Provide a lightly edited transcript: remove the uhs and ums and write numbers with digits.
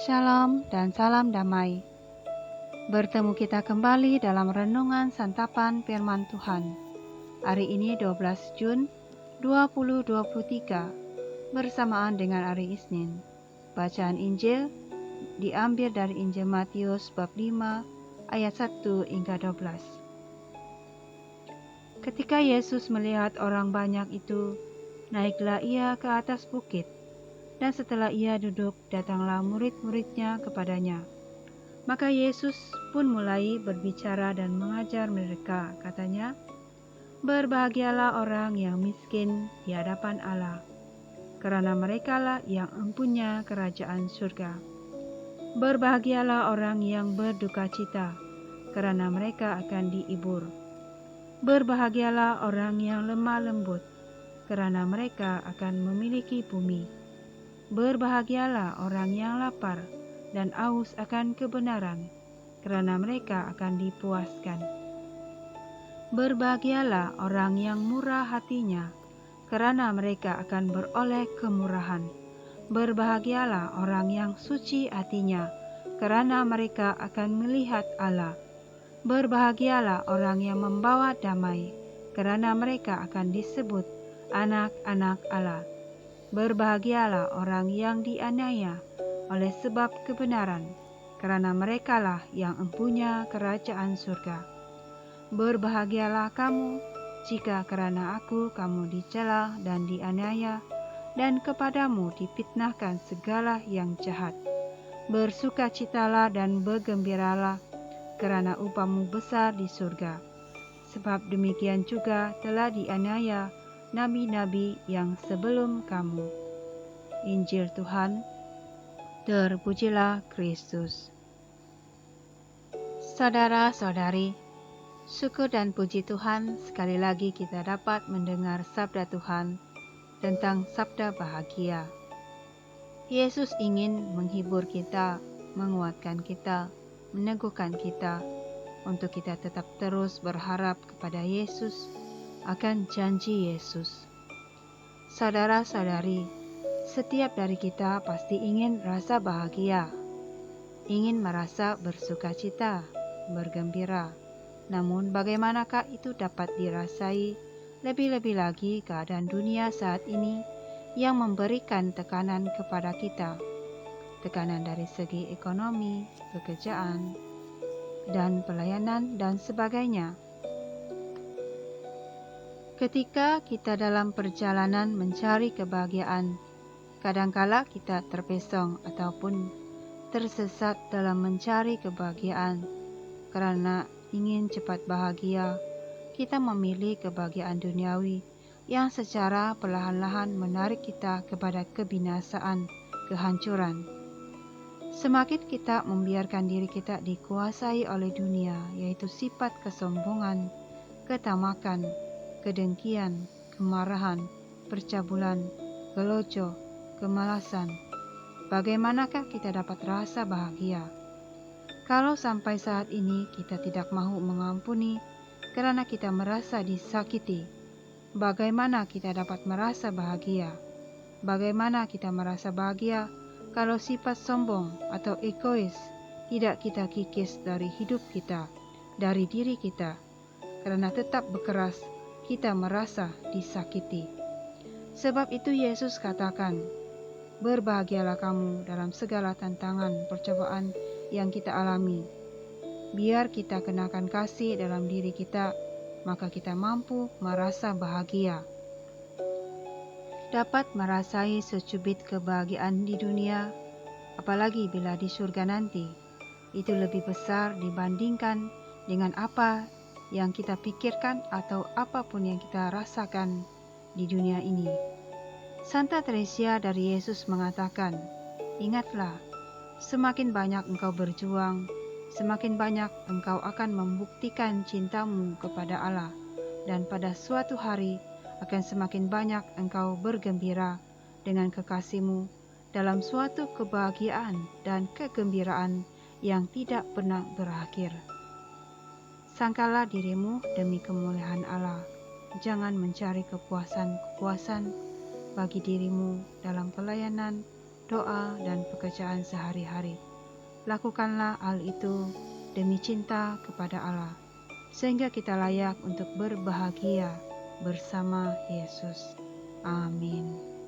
Shalom dan salam damai. Bertemu kita kembali dalam renungan santapan firman Tuhan. Hari ini 12 Jun 2023 bersamaan dengan hari Isnin. Bacaan Injil diambil dari Injil Matius bab 5 ayat 1 hingga 12. Ketika Yesus melihat orang banyak itu, naiklah ia ke atas bukit. Dan setelah ia duduk, datanglah murid-muridnya kepadanya. Maka Yesus pun mulai berbicara dan mengajar mereka, katanya, "Berbahagialah orang yang miskin di hadapan Allah, karena merekalah yang empunya kerajaan surga. Berbahagialah orang yang berduka cita, karena mereka akan dihibur. Berbahagialah orang yang lemah lembut, karena mereka akan memiliki bumi. Berbahagialah orang yang lapar dan haus akan kebenaran, karena mereka akan dipuaskan. Berbahagialah orang yang murah hatinya, karena mereka akan beroleh kemurahan. Berbahagialah orang yang suci hatinya, karena mereka akan melihat Allah. Berbahagialah orang yang membawa damai, karena mereka akan disebut anak-anak Allah. Berbahagialah orang yang dianiaya oleh sebab kebenaran, karena merekalah yang empunya kerajaan surga. Berbahagialah kamu, jika karena aku kamu dicela dan dianiaya, dan kepadamu difitnahkan segala yang jahat. Bersukacitalah dan bergembiralah, karena upahmu besar di surga. Sebab demikian juga telah dianiaya nabi-nabi yang sebelum kamu." Injil Tuhan, terpujilah Kristus. Saudara-saudari, syukur dan puji Tuhan sekali lagi kita dapat mendengar sabda Tuhan tentang sabda bahagia. Yesus ingin menghibur kita, menguatkan kita, meneguhkan kita, untuk kita tetap terus berharap kepada Yesus akan janji Yesus. Saudara-saudari, setiap dari kita pasti ingin rasa bahagia, ingin merasa bersukacita, bergembira. Namun bagaimanakah itu dapat dirasai, lebih-lebih lagi keadaan dunia saat ini yang memberikan tekanan kepada kita, tekanan dari segi ekonomi, pekerjaan, dan pelayanan dan sebagainya. Ketika kita dalam perjalanan mencari kebahagiaan, kadangkala kita terpesong ataupun tersesat dalam mencari kebahagiaan. Karena ingin cepat bahagia, kita memilih kebahagiaan duniawi yang secara perlahan-lahan menarik kita kepada kebinasaan, kehancuran. Semakin kita membiarkan diri kita dikuasai oleh dunia, yaitu sifat kesombongan, ketamakan, kedengkian, kemarahan, percabulan, gelojo, kemalasan, bagaimanakah kita dapat rasa bahagia? Kalau sampai saat ini kita tidak mau mengampuni karena kita merasa disakiti, bagaimana kita dapat merasa bahagia? Bagaimana kita merasa bahagia kalau sifat sombong atau egois tidak kita kikis dari hidup kita, dari diri kita, karena tetap berkeras kita merasa disakiti. Sebab itu Yesus katakan, "Berbahagialah kamu dalam segala tantangan percobaan yang kita alami." Biar kita kenakan kasih dalam diri kita, maka kita mampu merasa bahagia. Dapat merasai secubit kebahagiaan di dunia, apalagi bila di surga nanti, itu lebih besar dibandingkan dengan apa yang kita pikirkan atau apapun yang kita rasakan di dunia ini. Santa Teresia dari Yesus mengatakan, "Ingatlah, semakin banyak engkau berjuang, semakin banyak engkau akan membuktikan cintamu kepada Allah, dan pada suatu hari akan semakin banyak engkau bergembira dengan kekasihmu dalam suatu kebahagiaan dan kegembiraan yang tidak pernah berakhir." Sangkalah dirimu demi kemuliaan Allah. Jangan mencari kepuasan-kepuasan bagi dirimu dalam pelayanan, doa, dan pekerjaan sehari-hari. Lakukanlah hal itu demi cinta kepada Allah, sehingga kita layak untuk berbahagia bersama Yesus. Amin.